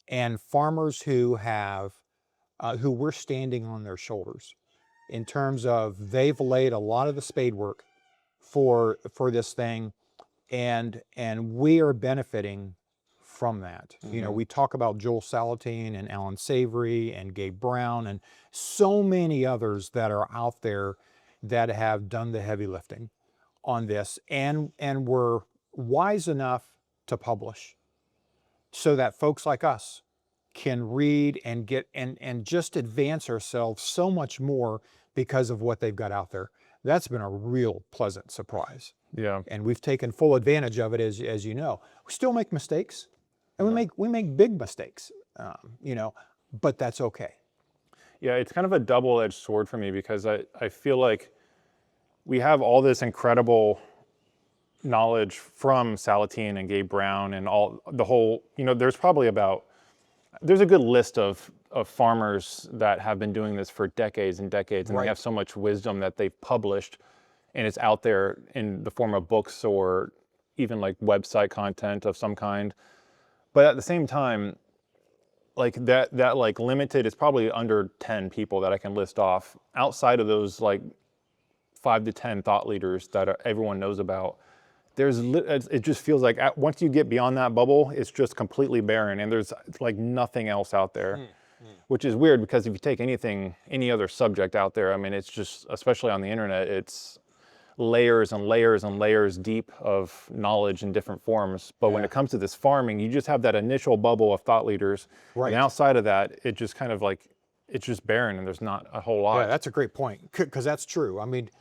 and farmers who have, who we're standing on their shoulders in terms of they've laid a lot of the spade work for this thing, and we are benefiting from that. You know, we talk about Joel Salatin and Alan Savory and Gabe Brown and so many others that are out there that have done the heavy lifting on this, and were wise enough to publish so that folks like us can read and get and just advance ourselves so much more because of what they've got out there. That's been a real pleasant surprise. Yeah. And we've taken full advantage of it, as you know. We still make mistakes, and we make big mistakes, you know, but that's okay. Yeah, it's kind of a double-edged sword for me, because I feel like we have all this incredible knowledge from Salatin and Gabe Brown and all the whole, you know, there's a good list of farmers that have been doing this for decades and decades, and they have so much wisdom that they've published, and it's out there in the form of books or even like website content of some kind. But at the same time, like that like limited is probably under 10 people that I can list off outside of those like 5 to 10 thought leaders that everyone knows about. It just feels like once you get beyond that bubble, it's just completely barren, and there's like nothing else out there, which is weird, because if you take any other subject out there, I mean, it's just, especially on the internet, it's layers and layers and layers deep of knowledge in different forms. But when it comes to this farming, you just have that initial bubble of thought leaders, and outside of that, it just kind of like, it's just barren, and there's not a whole lot. Yeah, that's a great point, because that's true. I mean,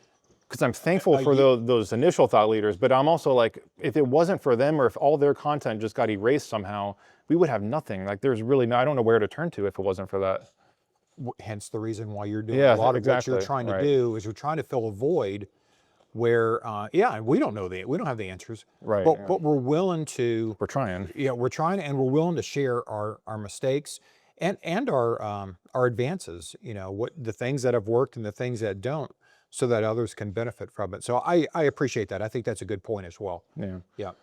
because I'm thankful for those initial thought leaders, but I'm also like, if it wasn't for them, or if all their content just got erased somehow, we would have nothing. Like, there's really I don't know where to turn to if it wasn't for that. Hence the reason why you're doing a lot of what you're trying to do, is you're trying to fill a void where, we don't have the answers, but we're willing to. We're trying. Yeah, we're trying, and we're willing to share our mistakes and our advances. You know, what the things that have worked and the things that don't, so that others can benefit from it. So I appreciate that. I think that's a good point as well. Yeah. Yeah.